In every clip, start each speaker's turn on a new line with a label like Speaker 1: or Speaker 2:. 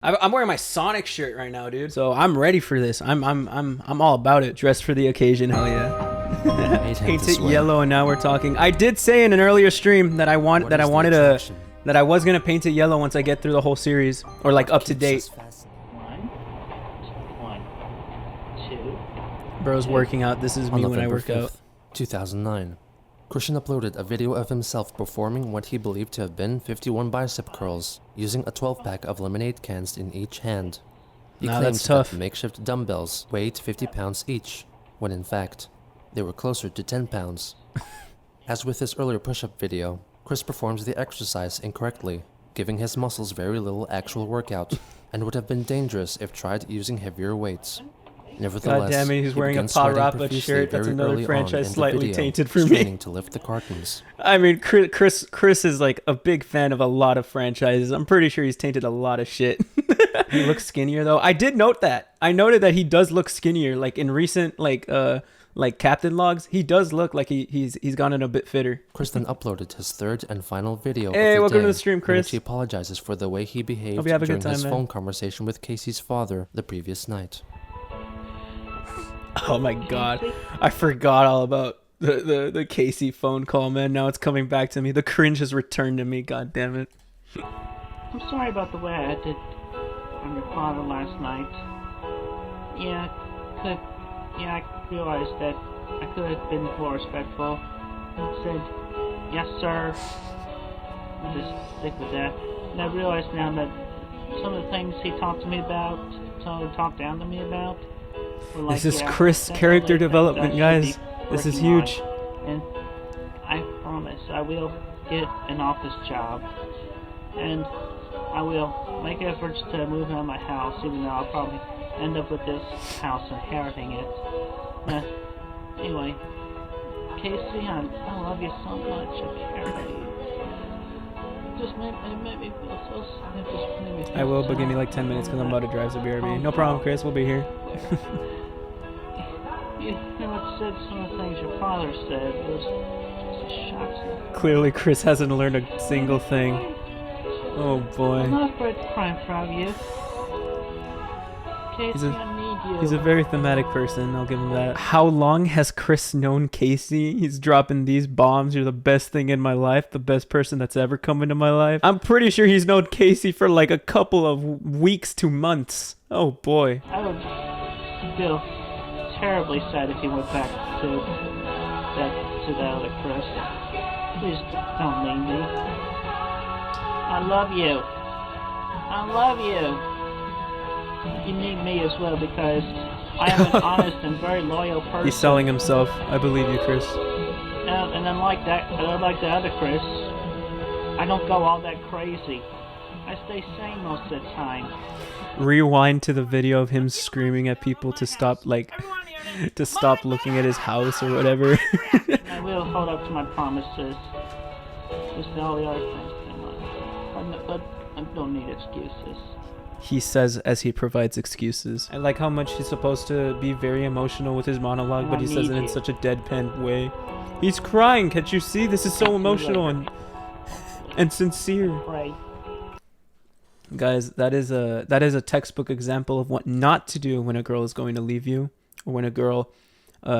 Speaker 1: I'm wearing my Sonic shirt right now, dude. So I'm ready for this. I'm all about it. Dressed for the occasion, hell yeah. Paint it yellow, and now we're talking. I did say in an earlier stream that I was gonna paint it yellow once I get through the whole series, or like up to date.
Speaker 2: One, two.
Speaker 1: Bro's working out. This is me when I work out.
Speaker 3: 2009. Christian uploaded a video of himself performing what he believed to have been 51 bicep curls, using a 12-pack of lemonade cans in each hand. He claimed that the makeshift dumbbells weighed 50 pounds each, when in fact, they were closer to 10 pounds. As with his earlier push-up video, Chris performs the exercise incorrectly, giving his muscles very little actual workout, and would have been dangerous if tried using heavier weights. Nevertheless,
Speaker 1: God damn it, he's wearing a Parappa shirt. That's another franchise slightly tainted for me.
Speaker 3: To lift the cartons.
Speaker 1: I mean, Chris is like a big fan of a lot of franchises. I'm pretty sure he's tainted a lot of shit. He looks skinnier though. I did note that. I noted that he does look skinnier. Like in recent like Captain Logs, he does look like he's gotten a bit fitter.
Speaker 3: Chris then uploaded his third and final video.
Speaker 1: Hey, welcome to the stream, Chris.
Speaker 3: In which he apologizes for the way he behaved during his phone conversation with Kacey's father the previous night.
Speaker 1: Oh my god, I forgot all about the Kacey phone call, man. Now it's coming back to me. The cringe has returned to me, god damn it.
Speaker 2: I'm sorry about the way I acted on your father last night. I realized that I could have been more respectful and said, yes sir, and just stick with that. And I realized now that some of the things he talked to me about, some of he talked down to me about, like,
Speaker 1: this is Chris character development, guys. This is huge.
Speaker 2: And I promise I will get an office job, and I will make efforts to move out of my house, even though I'll probably end up with this house inheriting it. Anyway, Kacey, I love you so much. I care about you. It made me feel so.
Speaker 1: I will, but give me like 10 minutes because I'm about to drive to BRB. No problem, Chris. We'll be here.
Speaker 2: You pretty much said some of the things your father said. It was just shocks.
Speaker 1: Clearly, Chris hasn't learned a single thing. Oh boy.
Speaker 2: I'm not afraid to cry in front of you. Kacey, I need you.
Speaker 1: He's a very thematic person, I'll give him that. How long has Chris known Kacey? He's dropping these bombs. You're the best thing in my life, the best person that's ever come into my life. I'm pretty sure he's known Kacey for like a couple of weeks to months. Oh boy.
Speaker 2: I would feel terribly sad if he went back to that other Chris. Please don't leave me. I love you. I love you. You need me as well because I am an honest and very loyal person.
Speaker 1: He's selling himself. I believe you, Chris.
Speaker 2: And unlike the other Chris, I don't go all that crazy. I stay sane most of the time.
Speaker 1: Rewind to the video of him screaming at people to stop, like, to stop looking at his house or whatever.
Speaker 2: I will hold up to my promises. Just all the other things come on. But I don't need excuses.
Speaker 1: He says as he provides excuses. I like how much he's supposed to be very emotional with his monologue, but he says it in such a deadpan way. He's crying, can't you see? This is so emotional and sincere.
Speaker 2: Right.
Speaker 1: Guys, that is a textbook example of what not to do when a girl is going to leave you, or when a girl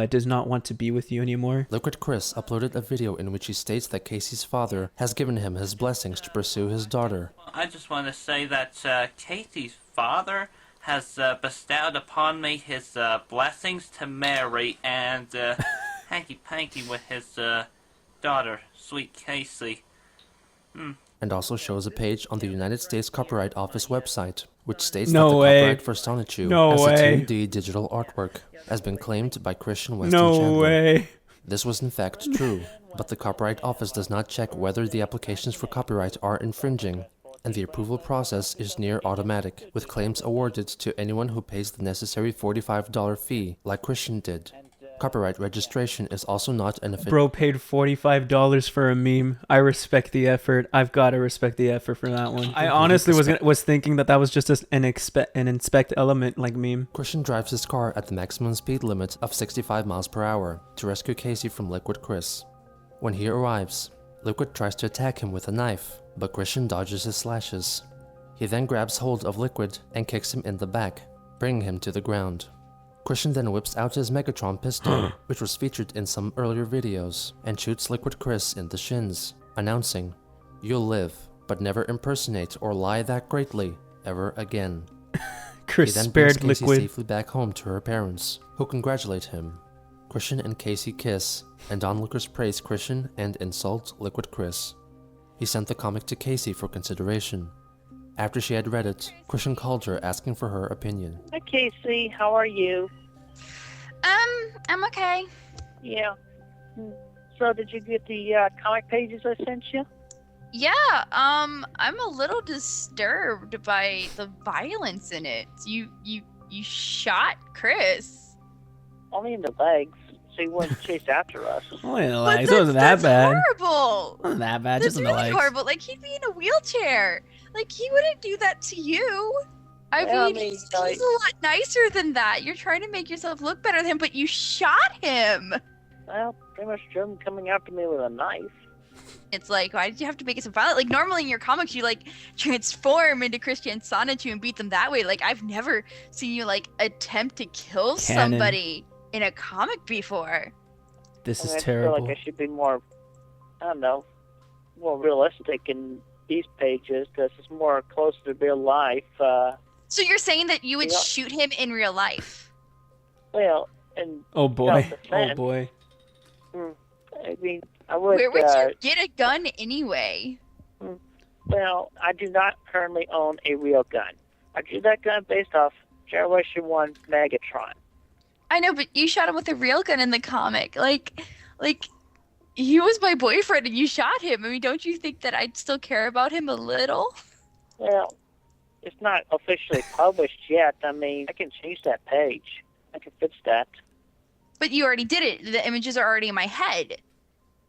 Speaker 1: does not want to be with you anymore.
Speaker 3: Liquid Chris uploaded a video in which he states that Kacey's father has given him his blessings to pursue his daughter.
Speaker 4: I just want to say that Kacey's father has bestowed upon me his blessings to marry and hanky-panky with his daughter, sweet Kacey.
Speaker 3: And also shows a page on the United States Copyright Office website, which states that the copyright for Sonichu as a 2D digital artwork has been claimed by Christian Weston Chandler. This was in fact true, but the Copyright Office does not check whether the applications for copyright are infringing, and the approval process is near automatic, with claims awarded to anyone who pays the necessary $45 fee, like Christian did. Copyright registration is also not an official.
Speaker 1: Bro paid $45 for a meme. I respect the effort. I've got to respect the effort for that one. I honestly was thinking that was just an inspect element like meme.
Speaker 3: Christian drives his car at the maximum speed limit of 65 miles per hour to rescue Kacey from Liquid Chris. When he arrives, Liquid tries to attack him with a knife, but Christian dodges his slashes. He then grabs hold of Liquid and kicks him in the back, bringing him to the ground. Christian then whips out his Megatron pistol, which was featured in some earlier videos, and shoots Liquid Chris in the shins, announcing, "You'll live, but never impersonate or lie that greatly ever again."
Speaker 1: Chris
Speaker 3: He then
Speaker 1: spared
Speaker 3: brings Kacey
Speaker 1: Liquid.
Speaker 3: safely back home to her parents, who congratulate him. Christian and Kacey kiss, and onlookers praise Christian and insult Liquid Chris. He sent the comic to Kacey for consideration. After she had read it, Christian called her asking for her opinion.
Speaker 2: Hi, Kacey. How are you?
Speaker 5: I'm okay.
Speaker 2: Yeah. So, did you get the comic pages I sent you?
Speaker 5: Yeah, I'm a little disturbed by the violence in it. You shot Chris.
Speaker 2: Only in the legs, so he wouldn't chase after us.
Speaker 1: Only in the
Speaker 5: But
Speaker 1: legs. It wasn't that
Speaker 5: that's
Speaker 1: bad.
Speaker 5: horrible.
Speaker 1: Wasn't that bad.
Speaker 5: That's
Speaker 1: Just in the
Speaker 5: really
Speaker 1: legs.
Speaker 5: horrible. Like, he'd be in a wheelchair. Like, he wouldn't do that to you. I
Speaker 2: Yeah,
Speaker 5: mean, he's a lot nicer than that. You're trying to make yourself look better than him, but you shot him.
Speaker 2: Well, pretty much drove him coming after me with a knife.
Speaker 5: It's like, why did you have to make it so violent? Like, normally in your comics, you, like, transform into Christian Sonichu and beat them that way. Like, I've never seen you, like, attempt to kill
Speaker 1: Canon.
Speaker 5: somebody in a comic before.
Speaker 1: This is
Speaker 2: I
Speaker 1: terrible.
Speaker 2: feel like I should be more, I don't know, more realistic in these pages because it's more close to real life.
Speaker 5: So you're saying that you would
Speaker 2: Yeah.
Speaker 5: shoot him in real life?
Speaker 2: Well, and
Speaker 1: Oh boy. Oh
Speaker 2: self-defense.
Speaker 1: boy.
Speaker 2: I mean, I would.
Speaker 5: Where would you get a gun anyway?
Speaker 2: Well, I do not currently own a real gun. I drew that gun based off Generation 1 Megatron.
Speaker 5: I know, but you shot him with a real gun in the comic. Like, he was my boyfriend and you shot him. I mean, don't you think that I'd still care about him a little?
Speaker 2: Well, it's not officially published yet. I mean, I can change that page. I can fix that.
Speaker 5: But you already did it. The images are already in my head.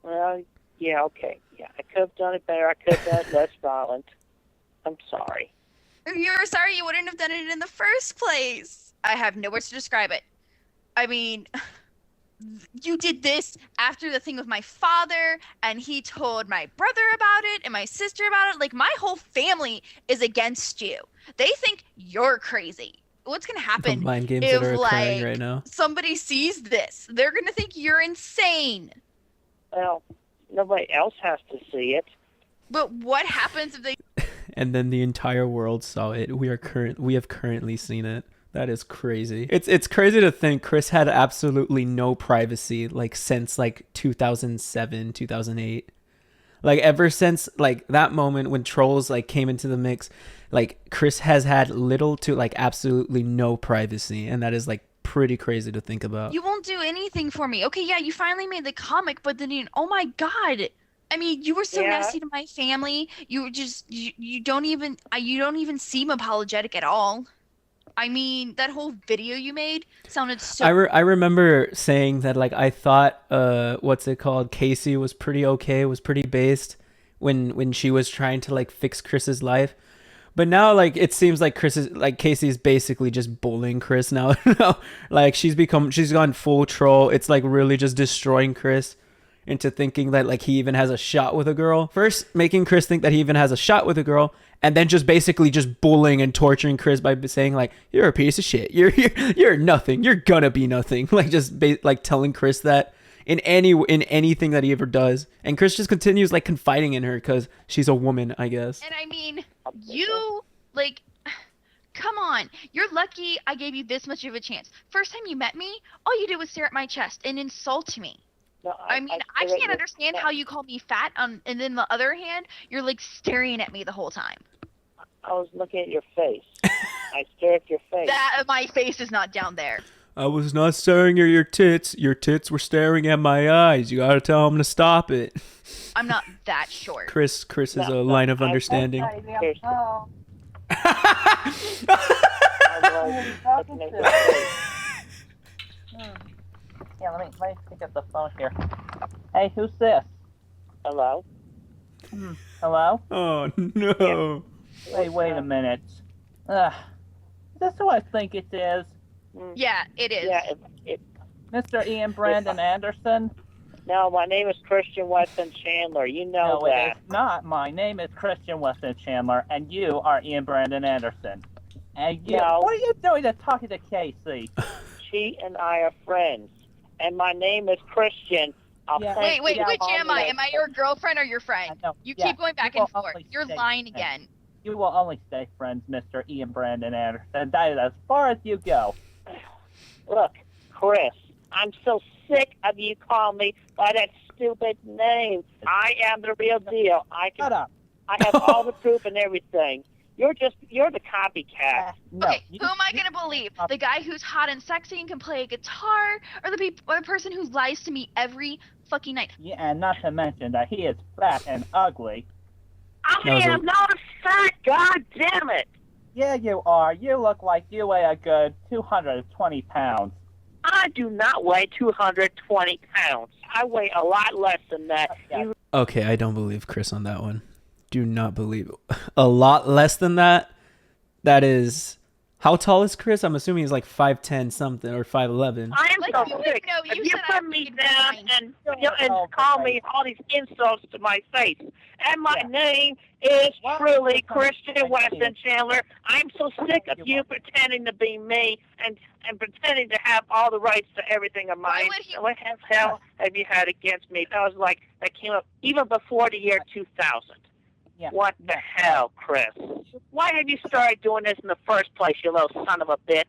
Speaker 2: Well, yeah, okay. Yeah, I could have done it better. I could have done it less violent. I'm sorry.
Speaker 5: If you were sorry, you wouldn't have done it in the first place. I have no words to describe it. I mean, you did this after the thing with my father, and he told my brother about it and my sister about it. Like, my whole family is against you. They think you're crazy. What's going to
Speaker 1: The
Speaker 5: happen
Speaker 1: mind games
Speaker 5: if,
Speaker 1: that are occurring
Speaker 5: like,
Speaker 1: right now.
Speaker 5: somebody sees this? They're going to think you're insane.
Speaker 2: Well, nobody else has to see it.
Speaker 5: But what happens if they...
Speaker 1: And then the entire world saw it. We have currently seen it. That is crazy. It's crazy to think Chris had absolutely no privacy like since like 2007, 2008. Like ever since like that moment when trolls like came into the mix, like Chris has had little to like absolutely no privacy, and that is like pretty crazy to think about.
Speaker 5: You won't do anything for me. Okay, yeah, you finally made the comic, but then oh my god. I mean, you were so
Speaker 2: Yeah.
Speaker 5: nasty to my family. You were just you don't even seem apologetic at all. I mean, that whole video you made sounded so...
Speaker 1: I remember saying that like I thought what's it called, Kacey was pretty okay, was pretty based when she was trying to like fix Chris's life. But now like it seems like Kacey's basically just bullying Chris now. Like she's gone full troll. It's like really just destroying Chris into thinking that like he even has a shot with a girl. First making Chris think that he even has a shot with a girl, and then just basically just bullying and torturing Chris by saying like, you're a piece of shit, you're nothing, you're gonna be nothing. Like just like telling Chris that in anything that he ever does, and Chris just continues like confiding in her because she's a woman, I guess.
Speaker 5: And I mean, you, like, come on. You're lucky I gave you this much of a chance. First time you met me, all you did was stare at my chest and insult me.
Speaker 2: No,
Speaker 5: I mean, I can't understand how you call me fat, and then the other hand, you're like staring at me the whole time.
Speaker 2: I was looking at your face. I stared at your face.
Speaker 5: That my face is not down there.
Speaker 1: I was not staring at your tits. Your tits were staring at my eyes. You gotta tell him to stop it.
Speaker 5: I'm not that short.
Speaker 1: Chris is a line of understanding.
Speaker 2: I was looking at your face.
Speaker 6: Yeah, let me pick up the phone here. Hey, who's this?
Speaker 2: Hello?
Speaker 6: Hello?
Speaker 1: Oh no.
Speaker 6: Hey, wait a minute. Is this who I think it is?
Speaker 5: Yeah, it is.
Speaker 2: Yeah,
Speaker 6: Mr. Ian Brandon Anderson? No, my name is Christian Weston Chandler. You know
Speaker 2: No,
Speaker 6: that.
Speaker 2: it is not. My name is Christian Weston Chandler, and you are Ian Brandon Anderson. And you,
Speaker 6: No.
Speaker 2: what are you doing to talking to Kacey?
Speaker 6: She and I are friends, and my name is Christian.
Speaker 2: Yeah.
Speaker 5: Wait,
Speaker 6: you
Speaker 5: which
Speaker 6: on
Speaker 5: am I?
Speaker 6: the-
Speaker 5: Am I your girlfriend or your friend?
Speaker 2: No,
Speaker 5: You
Speaker 2: yeah,
Speaker 5: keep going back
Speaker 2: you
Speaker 5: and
Speaker 2: will
Speaker 5: forth.
Speaker 2: only
Speaker 5: You're
Speaker 2: stay
Speaker 5: lying
Speaker 2: friends.
Speaker 5: again.
Speaker 2: You will only stay friends, Mr. Ian Brandon Anderson. That is as far as you go.
Speaker 6: Look, Chris, I'm so sick of you calling me by that stupid name. I am the real deal.
Speaker 2: Shut up.
Speaker 6: I have all the proof and everything. You're the copycat.
Speaker 2: No,
Speaker 5: Okay,
Speaker 2: you-
Speaker 5: who am I gonna believe? The guy who's hot and sexy and can play a guitar, or the person who lies to me every fucking night?
Speaker 2: Yeah, and not to mention that he is fat and ugly.
Speaker 6: I
Speaker 1: That was
Speaker 6: am not fat, god damn it!
Speaker 2: Yeah, you are. You look like you weigh a good 220 pounds.
Speaker 6: I do not weigh 220 pounds. I weigh a lot less than that.
Speaker 2: Yeah.
Speaker 6: You
Speaker 1: Okay, I don't believe Chris on that one. Do not believe a lot less than that. That is, how tall is Chris? I'm assuming he's like 5'10" something or 5'11".
Speaker 6: I am
Speaker 5: Like,
Speaker 6: so
Speaker 5: you-
Speaker 6: sick.
Speaker 5: no, you
Speaker 6: if you
Speaker 5: said I
Speaker 6: put me
Speaker 5: was
Speaker 6: down
Speaker 5: fine.
Speaker 6: and call me all these insults to my face, and my
Speaker 2: Yeah.
Speaker 6: name is
Speaker 2: Why
Speaker 6: truly
Speaker 2: would you
Speaker 6: Christian
Speaker 2: come-
Speaker 6: Weston Chandler, I'm so sick of you pretending to be me and pretending to have all the rights to everything of
Speaker 5: Why
Speaker 6: mine.
Speaker 5: would he-
Speaker 6: What the hell have you had against me? That came up even before the year 2000.
Speaker 2: Yeah.
Speaker 6: What the hell, Chris? Why have you started doing this in the first place, you little son of a bitch?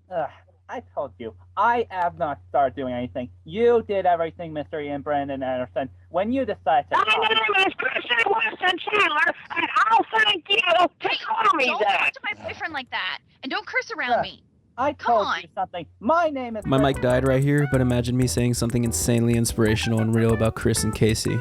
Speaker 2: Ugh, I told you. I have not started doing anything. You did everything, Mr. Ian Brandon Anderson, when you decided to
Speaker 6: My
Speaker 2: call me.
Speaker 6: name is Christian Weston Chandler, and I'll thank you to call me
Speaker 5: Don't
Speaker 6: that.
Speaker 5: talk to my boyfriend like that, and don't curse around
Speaker 2: Yeah.
Speaker 5: me.
Speaker 2: I
Speaker 5: Come
Speaker 2: told
Speaker 5: on.
Speaker 2: you something. My name is
Speaker 1: My mic died right here, but imagine me saying something insanely inspirational and real about Chris and Kacey.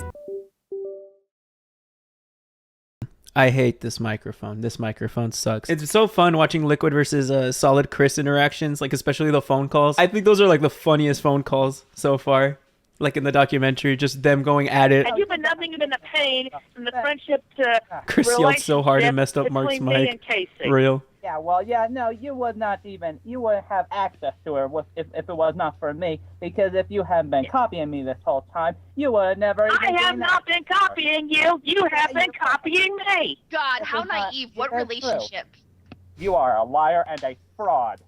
Speaker 1: I hate this microphone. This microphone sucks. It's so fun watching Liquid versus Solid Chris interactions, like especially the phone calls. I think those are like the funniest phone calls so far. Like in the documentary, just them going at it.
Speaker 6: And you've been nothing but a pain from the friendship to
Speaker 1: Chris yelled so hard and messed up
Speaker 6: relationship
Speaker 1: Mark's
Speaker 6: between me
Speaker 1: mic.
Speaker 6: and Kacey.
Speaker 1: Real.
Speaker 2: Yeah, well, yeah, no, you wouldn't have access to her if it was not for me, because if you hadn't been copying me this whole time, you would have never even
Speaker 6: I have
Speaker 2: gained
Speaker 6: not
Speaker 2: access
Speaker 6: been
Speaker 2: to her.
Speaker 6: copying you. You have been copying me.
Speaker 5: God,
Speaker 2: This
Speaker 5: how
Speaker 2: is not-
Speaker 5: naive. What
Speaker 2: that's true.
Speaker 5: relationship?
Speaker 2: You are a liar and a fraud,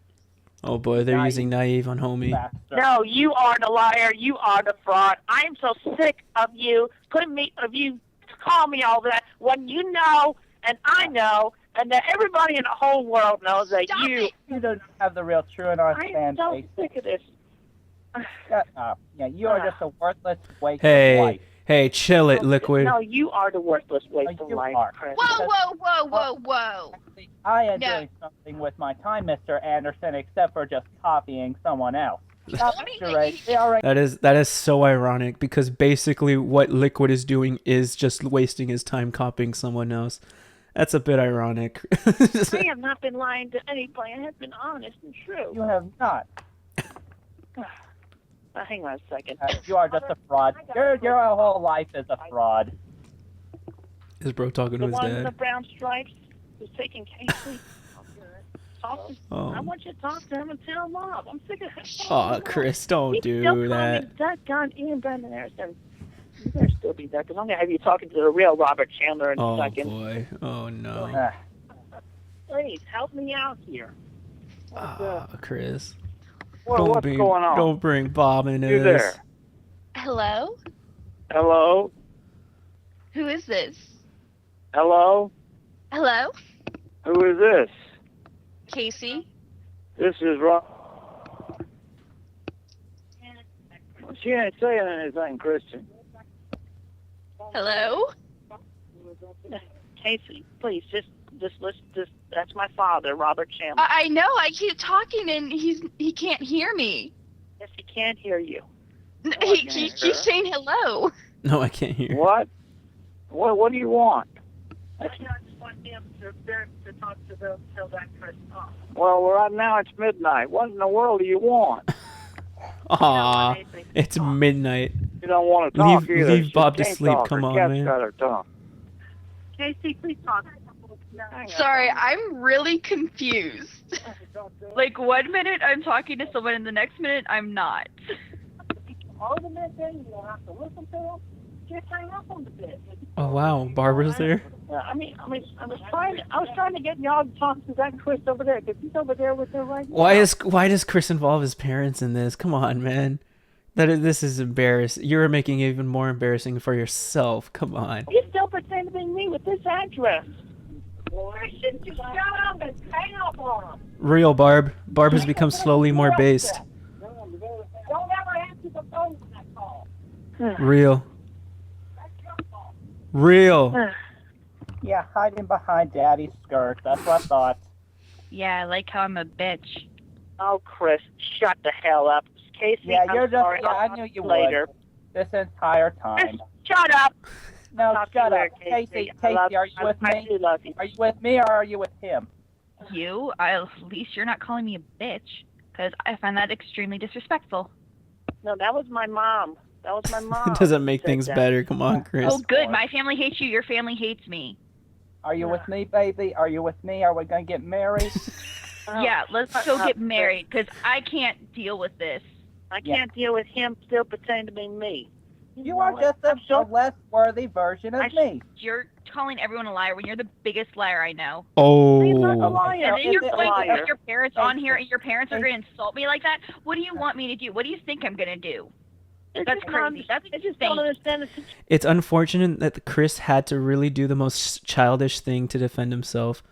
Speaker 1: Oh boy, they're using naive on homie.
Speaker 2: bastard.
Speaker 6: No, you are the liar. You are the fraud. I am so sick of you call me all that when you know and I know and that everybody in the whole world knows that
Speaker 5: Stop
Speaker 6: you.
Speaker 5: it.
Speaker 2: You don't have the real true in our
Speaker 6: I am
Speaker 2: fan
Speaker 6: so
Speaker 2: base.
Speaker 6: sick of this.
Speaker 2: Shut up. Yeah, you are just a worthless waste of
Speaker 1: Hey,
Speaker 2: life.
Speaker 1: hey, chill it, Liquid.
Speaker 6: No, you are the worthless waste
Speaker 2: No,
Speaker 6: of
Speaker 2: you
Speaker 6: life,
Speaker 2: are.
Speaker 6: Chris.
Speaker 5: Whoa, whoa, whoa, whoa, whoa.
Speaker 2: I am
Speaker 5: No.
Speaker 2: doing something with my time, Mr. Anderson, except for just copying someone else. Stop
Speaker 5: Let me-
Speaker 2: it, Ray. They already
Speaker 1: That is so ironic because basically what Liquid is doing is just wasting his time copying someone else. That's a bit ironic.
Speaker 6: I have not been lying to anybody. I have been honest and true.
Speaker 2: you have not.
Speaker 6: Hang on a second.
Speaker 2: You are just a fraud. Your whole life is a fraud.
Speaker 1: Is bro talking to
Speaker 6: The
Speaker 1: his
Speaker 6: one in the
Speaker 1: dad?
Speaker 6: brown stripes who's taking Kacey.
Speaker 1: Oh.
Speaker 6: I want you to talk to him and tell him off. I'm sick of him.
Speaker 1: Oh, Chris, don't
Speaker 6: He's
Speaker 1: do
Speaker 6: still
Speaker 1: that.
Speaker 6: calling that gun Ian Brandon Anderson. You better still be there because I'm going to have you talking to the real Robert Chandler in a
Speaker 1: Oh
Speaker 6: second.
Speaker 1: boy. Oh no.
Speaker 2: Uh,
Speaker 6: Please, help me out here.
Speaker 1: Ah, Chris.
Speaker 6: What's going on?
Speaker 1: Don't bring Bob into
Speaker 6: You
Speaker 1: this.
Speaker 6: there?
Speaker 5: Hello?
Speaker 6: Hello?
Speaker 5: Who is this?
Speaker 6: Hello?
Speaker 5: Hello?
Speaker 6: Who is this?
Speaker 5: Casey?
Speaker 6: This is Rob. She ain't saying anything, Christian.
Speaker 5: Hello?
Speaker 6: Casey, please, just listen. That's my father, Robert Chandler.
Speaker 5: I know, I keep talking and he can't hear me.
Speaker 6: Yes, he can't hear you.
Speaker 5: He keeps saying hello.
Speaker 1: No, I can't hear.
Speaker 6: What? What do you want? I just want him to talk to them till that Chris off. Well, right now it's midnight. What in the world do you want?
Speaker 1: Aw, it's midnight.
Speaker 6: You don't want to talk
Speaker 1: Leave-
Speaker 6: either.
Speaker 1: leave
Speaker 6: She
Speaker 1: Bob to
Speaker 6: can't
Speaker 1: sleep.
Speaker 6: talk.
Speaker 1: Come
Speaker 6: Her
Speaker 1: on,
Speaker 6: cat's
Speaker 1: man.
Speaker 6: got her tongue. Casey, please talk.
Speaker 5: Sorry, I'm really confused. Like 1 minute I'm talking to someone and the next minute I'm not.
Speaker 6: all the men things, you don't have to listen to them. Just hang up on the bit.
Speaker 1: Oh wow, Barbara's there.
Speaker 6: I was trying to get y'all to talk to that Chris over there, because he's over there with her right now.
Speaker 1: Why does Chris involve his parents in this? Come on, man. This is embarrassing. You're making it even more embarrassing for yourself. Come on.
Speaker 6: You still pretend to be me with this address. Why shouldn't you shut up and hang up on him?
Speaker 1: Real Barb. Barb has become slowly more based.
Speaker 6: Don't ever answer the phone when I call.
Speaker 1: Real. Real.
Speaker 7: Yeah, hiding behind Daddy's skirt. That's what I thought.
Speaker 5: Yeah, I like how I'm a bitch.
Speaker 6: Oh, Chris, shut the hell up. Kacey,
Speaker 7: Yeah, you're
Speaker 6: I'm
Speaker 7: just.
Speaker 6: sorry.
Speaker 7: Yeah, I
Speaker 6: I'll
Speaker 7: knew
Speaker 6: talk
Speaker 7: you
Speaker 6: later.
Speaker 7: would. This entire time.
Speaker 6: Just shut up.
Speaker 7: No,
Speaker 6: Talk to
Speaker 7: shut
Speaker 6: you
Speaker 7: up,
Speaker 6: later,
Speaker 7: Kacey.
Speaker 6: I love-
Speaker 7: Kacey, are you with
Speaker 6: I
Speaker 7: me?
Speaker 6: do love you.
Speaker 7: Are you with me or are you with him?
Speaker 5: You? At least you're not calling me a bitch, because I find that extremely disrespectful.
Speaker 6: No, that was my mom. That was my mom.
Speaker 1: It doesn't make
Speaker 6: said
Speaker 1: things
Speaker 6: that.
Speaker 1: better. Come on, Chris.
Speaker 5: Oh, good. My family hates you. Your family hates me.
Speaker 7: Are you with me, baby? Are you with me? Are we gonna get married?
Speaker 5: Yeah, let's go get married, because I can't deal with this.
Speaker 6: I can't deal with him still pretending to be me.
Speaker 7: You are just a less worthy version of me.
Speaker 5: You're calling everyone a liar when you're the biggest liar I know.
Speaker 1: Oh.
Speaker 6: He's not a liar.
Speaker 5: And then
Speaker 6: He's
Speaker 5: you're
Speaker 6: a
Speaker 5: going to
Speaker 6: liar.
Speaker 5: put your parents on here, and your parents are going to insult me like that? What do you want me to do? What do you think I'm going to do? That's crazy. That's
Speaker 6: I just don't understand the situation.
Speaker 1: It's unfortunate that Chris had to really do the most childish thing to defend himself.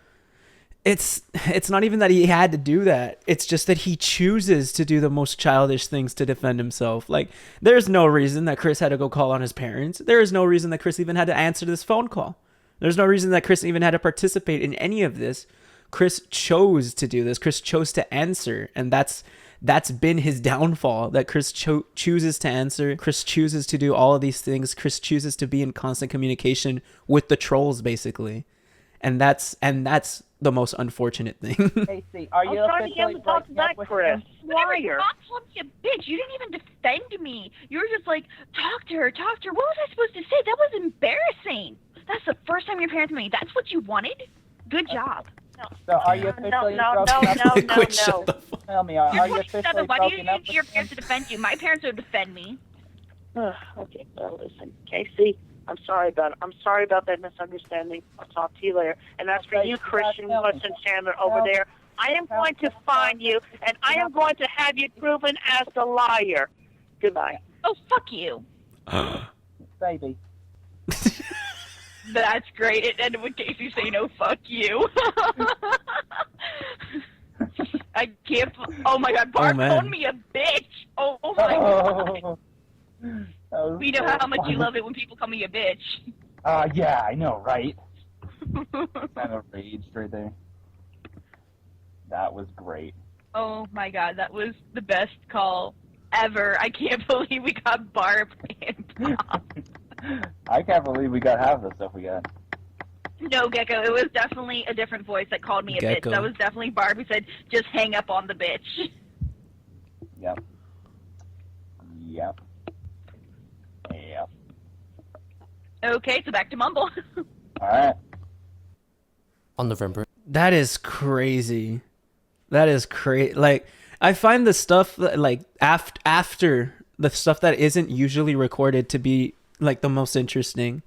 Speaker 1: It's not even that he had to do that. It's just that he chooses to do the most childish things to defend himself. Like, there's no reason that Chris had to go call on his parents. There is no reason that Chris even had to answer this phone call. There's no reason that Chris even had to participate in any of this. Chris chose to do this. Chris chose to answer, and that's been his downfall, that Chris chooses to answer. Chris chooses to do all of these things. Chris chooses to be in constant communication with the trolls, basically. And that's the most unfortunate thing.
Speaker 7: Casey, are you
Speaker 6: trying to get him to talk to that Chris. Liar.
Speaker 5: Mom called me a bitch. You didn't even defend me. You were just like, talk to her. What was I supposed to say? That was embarrassing. That's the first time your parents met me. That's what you wanted? Good job.
Speaker 7: So are you officially
Speaker 6: No.
Speaker 1: Quit, shut the fuck.
Speaker 7: Tell me, are you officially
Speaker 5: Why do you
Speaker 7: broken up
Speaker 5: need your parents to defend you? My parents would defend me.
Speaker 6: Okay, well, listen, Kacey, I'm sorry about that misunderstanding. I'll talk to you later. And as for
Speaker 7: Okay,
Speaker 6: you,
Speaker 7: you
Speaker 6: Christian,
Speaker 7: gotta tell me.
Speaker 6: Weston, Chandler, over there, I am going to find you, and I am going to have you proven as the liar. Goodbye.
Speaker 5: Oh, fuck you.
Speaker 7: baby?
Speaker 5: That's great. It ended with Kacey saying, "Oh, fuck you." I can't. Oh my God, Marc called me a bitch. Oh my God. We know how much you love it when people call me a bitch.
Speaker 7: Yeah, I know, right? Kind of raged right there. That was great.
Speaker 5: Oh my God, that was the best call ever. I can't believe we got Barb and Bob.
Speaker 7: I can't believe we got half the stuff we got.
Speaker 5: No, Gecko, it was definitely a different voice that called me a
Speaker 1: Gecko.
Speaker 5: bitch. That was definitely Barb who said, just hang up on the bitch.
Speaker 7: Yep.
Speaker 5: Okay, so back to Mumble.
Speaker 7: Alright.
Speaker 3: On November
Speaker 1: That is crazy. That is crazy. Like, I find the stuff that, like, after the stuff that isn't usually recorded to be, like, the most interesting.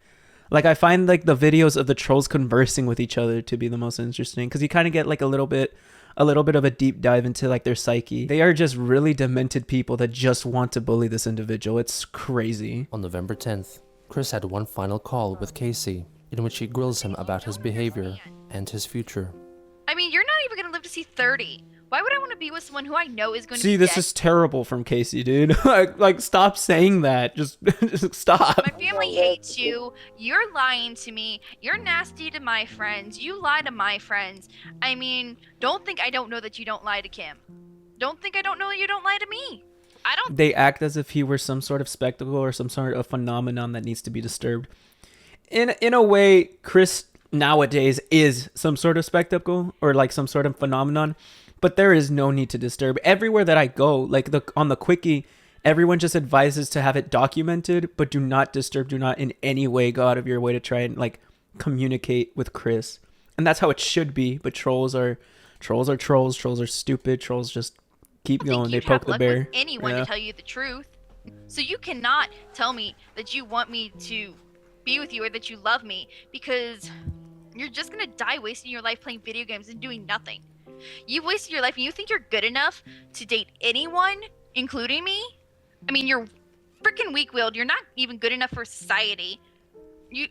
Speaker 1: Like, I find, like, the videos of the trolls conversing with each other to be the most interesting, because you kind of get, like, a little bit of a deep dive into, like, their psyche. They are just really demented people that just want to bully this individual. It's crazy.
Speaker 3: On November 10th, Chris had one final call with Kacey, in which he grills him about his behavior and his future.
Speaker 5: I mean, you're not even going to live to see 30. Why would I want to be with someone who I know is going to
Speaker 1: See,
Speaker 5: be
Speaker 1: this
Speaker 5: dead?
Speaker 1: is terrible from Kacey, dude. like, stop saying that. Just stop.
Speaker 5: My family hates you. You're lying to me. You're nasty to my friends. You lie to my friends. I mean, don't think I don't know that you don't lie to Kim. Don't think I don't know you don't lie to me. I don't.
Speaker 1: They act as if he were some sort of spectacle or some sort of phenomenon that needs to be disturbed. In a way, Chris nowadays is some sort of spectacle or like some sort of phenomenon, but there is no need to disturb. Everywhere that I go, like on the quickie, everyone just advises to have it documented, but do not disturb, do not in any way go out of your way to try and like communicate with Chris. And that's how it should be, but trolls are trolls are stupid, trolls just keep going, they poke the bear.
Speaker 5: Anyone
Speaker 1: Yeah.
Speaker 5: to tell you the truth. So you cannot tell me that you want me to be with you or that you love me, because you're just gonna die wasting your life playing video games and doing nothing. You've wasted your life and you think you're good enough to date anyone, including me? I mean, you're freaking weak-willed. You're not even good enough for society.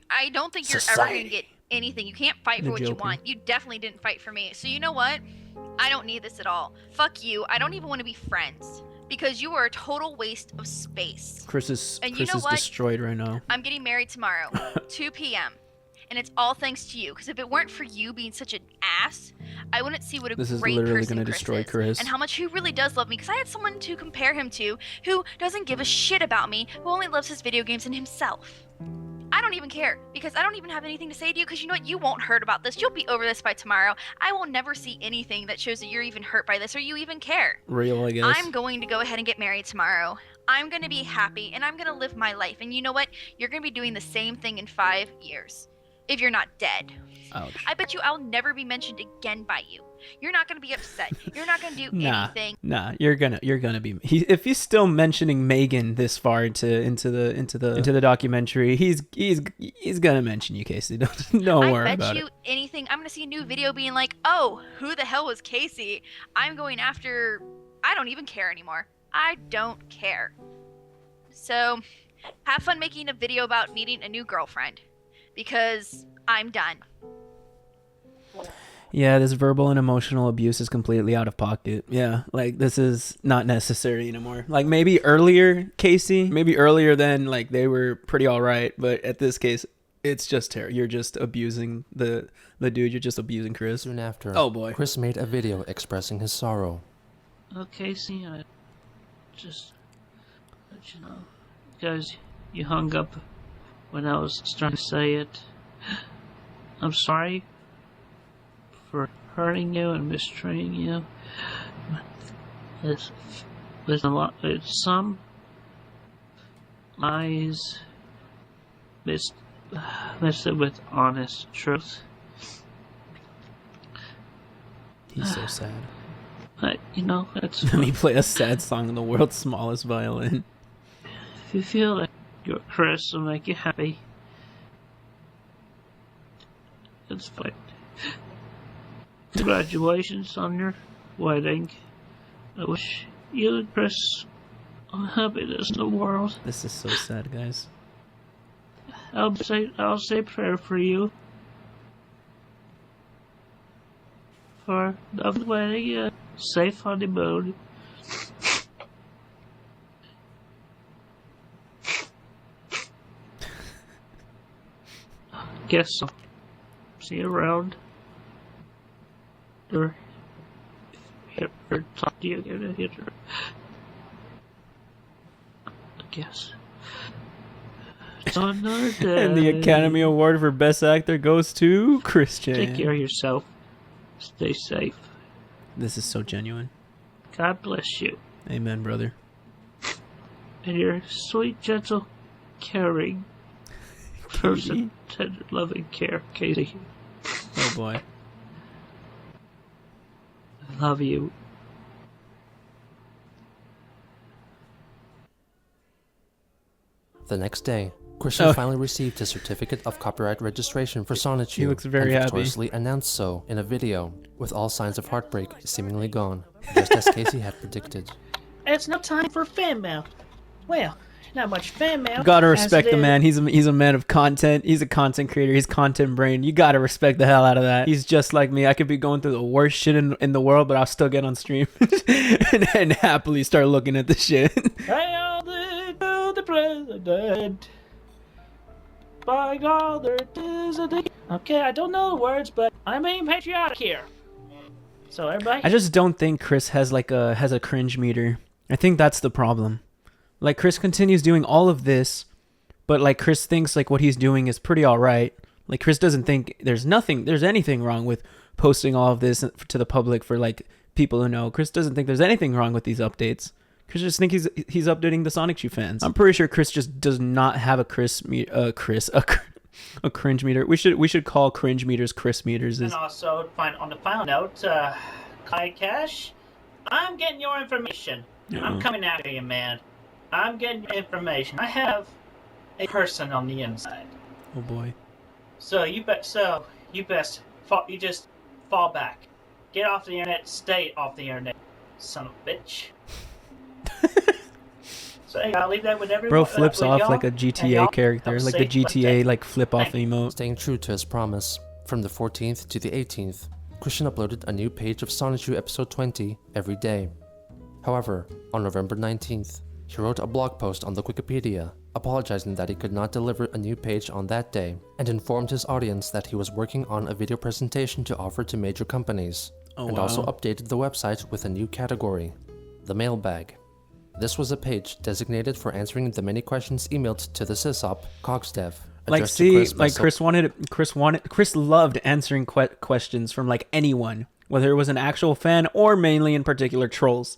Speaker 5: I don't think you're ever gonna get anything. You can't fight for what you want. You definitely didn't fight for me. So you know what? I don't need this at all. Fuck you. I don't even want to be friends, because you are a total waste of space.
Speaker 1: Chris is destroyed right now.
Speaker 5: I'm getting married tomorrow, 2 p.m. And it's all thanks to you, because if it weren't for you being such an ass, I wouldn't see what a
Speaker 1: This is
Speaker 5: great
Speaker 1: literally
Speaker 5: person
Speaker 1: gonna
Speaker 5: Chris
Speaker 1: destroy
Speaker 5: is,
Speaker 1: Chris.
Speaker 5: and how much he really does love me, because I had someone to compare him to who doesn't give a shit about me, who only loves his video games and himself. I don't even care, because I don't even have anything to say to you, because you know what? You won't hurt about this. You'll be over this by tomorrow. I will never see anything that shows that you're even hurt by this or you even care.
Speaker 1: Real, I guess.
Speaker 5: I'm going to go ahead and get married tomorrow. I'm going to be happy, and I'm going to live my life. And you know what? You're going to be doing the same thing in 5 years, if you're not dead.
Speaker 1: Ouch.
Speaker 5: I bet you I'll never be mentioned again by you. You're not gonna be upset. You're not gonna do anything.
Speaker 1: Nah, you're gonna be. If he's still mentioning Megan this far into the documentary, he's gonna mention you, Kacey. Don't worry about it.
Speaker 5: I bet you anything. I'm gonna see a new video being like, "Oh, who the hell was Kacey?" I'm going after. I don't even care anymore. I don't care. So, have fun making a video about needing a new girlfriend, because I'm done.
Speaker 1: Yeah, this verbal and emotional abuse is completely out of pocket. Yeah, like this is not necessary anymore. Like maybe earlier, Kacey, maybe earlier then, like they were pretty all right, but at this case, it's just terrible. You're just abusing the dude. You're just abusing Chris.
Speaker 3: Soon after,
Speaker 1: oh boy,
Speaker 3: Chris made a video expressing his sorrow.
Speaker 2: Oh, Kacey, I just let you know, because you hung up when I was trying to say it. I'm sorry for hurting you and mistreating you. There's a lot. It's some lies mixed it with honest truth.
Speaker 1: He's so sad.
Speaker 2: But you know, that's.
Speaker 1: Let me play a sad song on the world's smallest violin.
Speaker 2: If you feel like your Chris will make you happy, it's fine. Congratulations on your wedding. I wish you and Chris all happiness in the world.
Speaker 1: This is so sad, guys.
Speaker 2: I'll say prayer for you. For the wedding, safe honeymoon. Guess so. See you around. Or talk to you again. I guess. So another day.
Speaker 1: And the Academy Award for Best Actor goes to Christian.
Speaker 2: Take care of yourself. Stay safe.
Speaker 1: This is so genuine.
Speaker 2: God bless you.
Speaker 1: Amen, brother.
Speaker 2: And your sweet, gentle, caring person, tender, loving care, Kacey.
Speaker 1: Oh boy.
Speaker 2: I love you.
Speaker 3: The next day, Christian finally received his certificate of copyright registration for Sonichu.
Speaker 1: He looks very happy.
Speaker 3: Victoriously announced so in a video, with all signs of heartbreak seemingly gone, just as Kacey had predicted.
Speaker 8: It's no time for fan mail. Well, not much fan mail.
Speaker 1: Gotta respect the man. He's a man of content. He's a content creator. He's content brain. You gotta respect the hell out of that. He's just like me. I could be going through the worst shit in the world, but I'll still get on stream and happily start looking at the shit.
Speaker 8: Hail the president. By God, there is a day. Okay, I don't know the words, but I'm being patriotic here. So everybody.
Speaker 1: I just don't think Chris has a cringe meter. I think that's the problem. Like Chris continues doing all of this, but like Chris thinks like what he's doing is pretty all right. Like Chris doesn't think there's anything wrong with posting all of this to the public for like people who know. Chris doesn't think there's anything wrong with these updates. Chris just thinks he's updating the Sonichu fans. I'm pretty sure Chris just does not have a cringe meter. We should call cringe meters Chris meters.
Speaker 8: And also, on the final note, Kai Cash, I'm getting your information. I'm coming after you, man. I'm getting information. I have a person on the inside.
Speaker 1: Oh boy.
Speaker 8: So you just fall back. Get off the internet, stay off the internet, son of a bitch. So hey, I'll leave that with everyone.
Speaker 1: Bro flips off
Speaker 8: y'all.
Speaker 1: like a GTA character, like the GTA like flip off emote.
Speaker 3: Staying true to his promise, from the 14th to the 18th, Christian uploaded a new page of Sonichu episode 20 every day. However, on November 19th, he wrote a blog post on the Wikipedia, apologizing that he could not deliver a new page on that day, and informed his audience that he was working on a video presentation to offer to major companies, and also updated the website with a new category, the Mailbag. This was a page designated for answering the many questions emailed to the sysop, CogsDev.
Speaker 1: Like, see, like Chris loved answering questions from like anyone, whether it was an actual fan or mainly in particular trolls.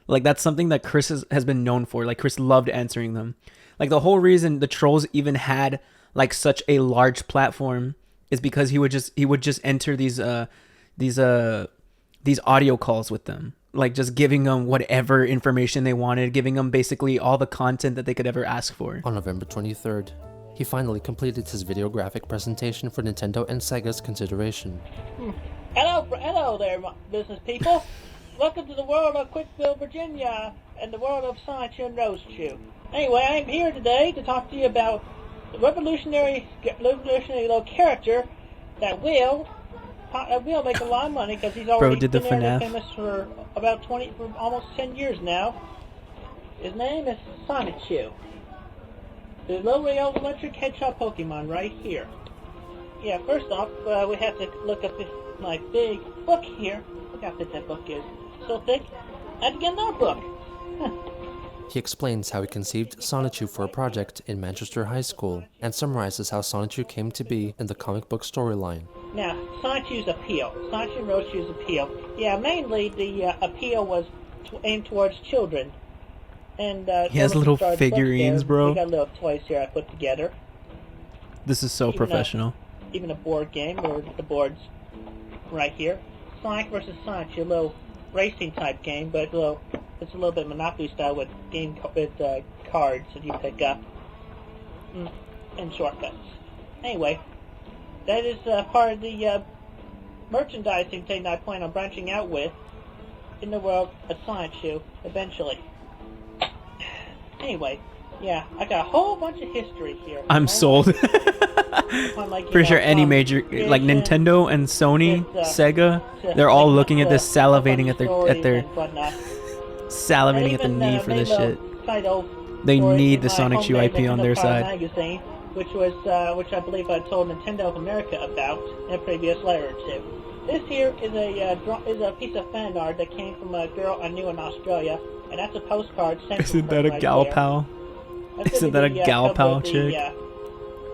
Speaker 1: Like, that's something that Chris has been known for. Like, Chris loved answering them. Like, the whole reason the trolls even had like such a large platform is because he would just enter these audio calls with them, like just giving them whatever information they wanted, giving them basically all the content that they could ever ask for.
Speaker 3: On November 23rd, he finally completed his videographic presentation for Nintendo and Sega's consideration.
Speaker 2: Hello there, business people. Welcome to the world of Quickville, Virginia, and the world of Sonichu and Rosechu. Anyway, I'm here today to talk to you about the revolutionary little character that will make a lot of money because he's already been famous for almost 10 years now. His name is Sonichu. The little real electric hedgehog Pokemon right here. Yeah, first off, we have to look up my big book here. Look how thick that book is. So thick, I had to get another book.
Speaker 3: He explains how he conceived Sonichu for a project in Manchester High School, and summarizes how Sonichu came to be in the comic book storyline.
Speaker 2: Now, Sonichu's appeal. Sonichu and Rosechu's appeal. Yeah, mainly the appeal was aimed towards children. And
Speaker 1: he has little figurines, bro.
Speaker 2: We got little toys here I put together.
Speaker 1: This is so professional.
Speaker 2: Even a board game, where the board's right here. Sonic versus Sonichu, a little racing type game, but it's a little bit Monopoly style with cards that you pick up and shortcuts. Anyway, that is part of the merchandising thing I plan on branching out with in the world of Sonichu eventually. Anyway, yeah, I got a whole bunch of history here.
Speaker 1: I'm sold. Pretty sure any major, like Nintendo and Sony, Sega, they're all looking at this, salivating at the knee for this shit. They need the Sonichu IP on their side.
Speaker 2: Magazine, which I believe I told Nintendo of America about in a previous letter or two. This here is a piece of fan art that came from a girl I knew in Australia, and that's a postcard sent.
Speaker 1: Isn't that a gal pal? Isn't that a gal pal chick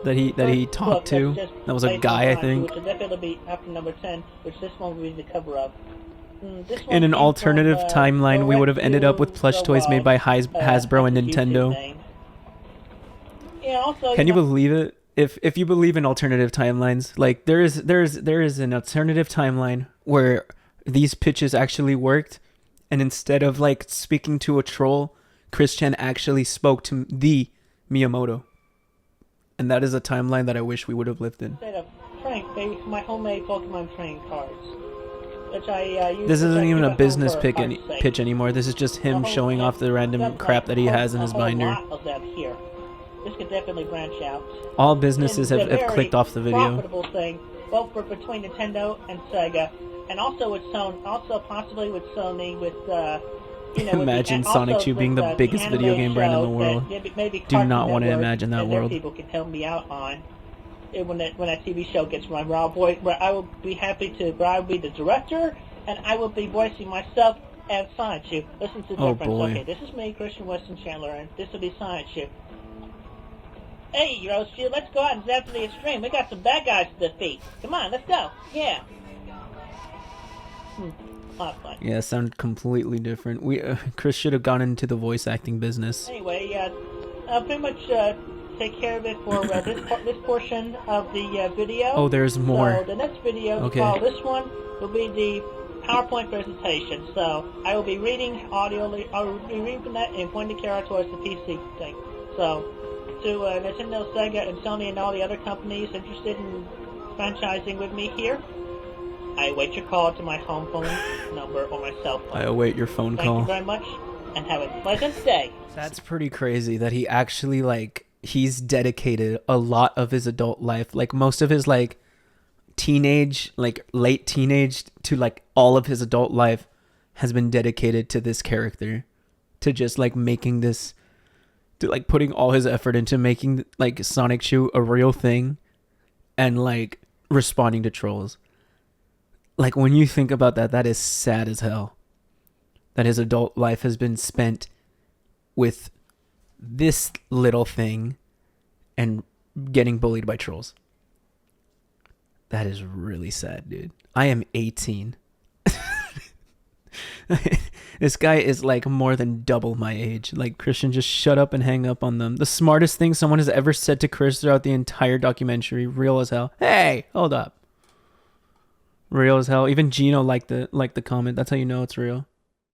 Speaker 1: that he talked to? That was a guy, I think.
Speaker 2: Which will definitely be after number 10, which this one will be the cover of.
Speaker 1: In an alternative timeline, we would have ended up with plush toys made by Hasbro and Nintendo.
Speaker 2: Yeah, also,
Speaker 1: can you believe it? If you believe in alternative timelines, like there is an alternative timeline where these pitches actually worked, and instead of like speaking to a troll, Christian actually spoke to the Miyamoto. And that is a timeline that I wish we would have lived in.
Speaker 2: Instead of my homemade Pokemon trading cards, which I use.
Speaker 1: This isn't even a business pitch anymore. This is just him showing off the random crap that he has in his binder.
Speaker 2: Of that here. This could definitely branch out.
Speaker 1: All businesses have clicked off the video.
Speaker 2: Profitable thing, both between Nintendo and Sega, and also with Sony, also possibly with Sony, with
Speaker 1: Imagine Sonichu being the biggest video game brand in the world. Do not want to imagine that world.
Speaker 2: People can help me out on when that TV show gets run. Where I will be happy to. Where I will be the director, and I will be voicing myself as Sonichu. Listen to the difference.
Speaker 1: Boy.
Speaker 2: Okay, this is me, Christian Weston Chandler, and this will be Sonichu. Hey, Rosechu, let's go out and zap to the extreme. We got some bad guys to defeat. Come on, let's go. Yeah. Fun.
Speaker 1: Yeah, sound completely different. Chris should have gone into the voice acting business.
Speaker 2: Anyway, I'll pretty much take care of it for this portion of the video.
Speaker 1: Oh, there's more.
Speaker 2: So the next video,
Speaker 1: okay.
Speaker 2: this one will be the PowerPoint presentation. So I will be reading I will be reading that and pointing the camera towards the PC thing. So to Nintendo, Sega, and Sony, and all the other companies interested in franchising with me here, I await your call to my home phone number or my cell phone.
Speaker 1: I await your phone call.
Speaker 2: Thank you very much, and have a pleasant day.
Speaker 1: That's pretty crazy that he actually, like, he's dedicated a lot of his adult life, like most of his, like, teenage, like late teenage to like all of his adult life has been dedicated to this character, to just like making this, to like putting all his effort into making like Sonichu a real thing and like responding to trolls. Like when you think about that, that is sad as hell. That his adult life has been spent with this little thing and getting bullied by trolls. That is really sad, dude. I am 18. This guy is like more than double my age. Like, Christian, just shut up and hang up on them. The smartest thing someone has ever said to Chris throughout the entire documentary. Real as hell. Hey, hold up. Real as hell. Even Gino liked the comment. That's how you know it's real.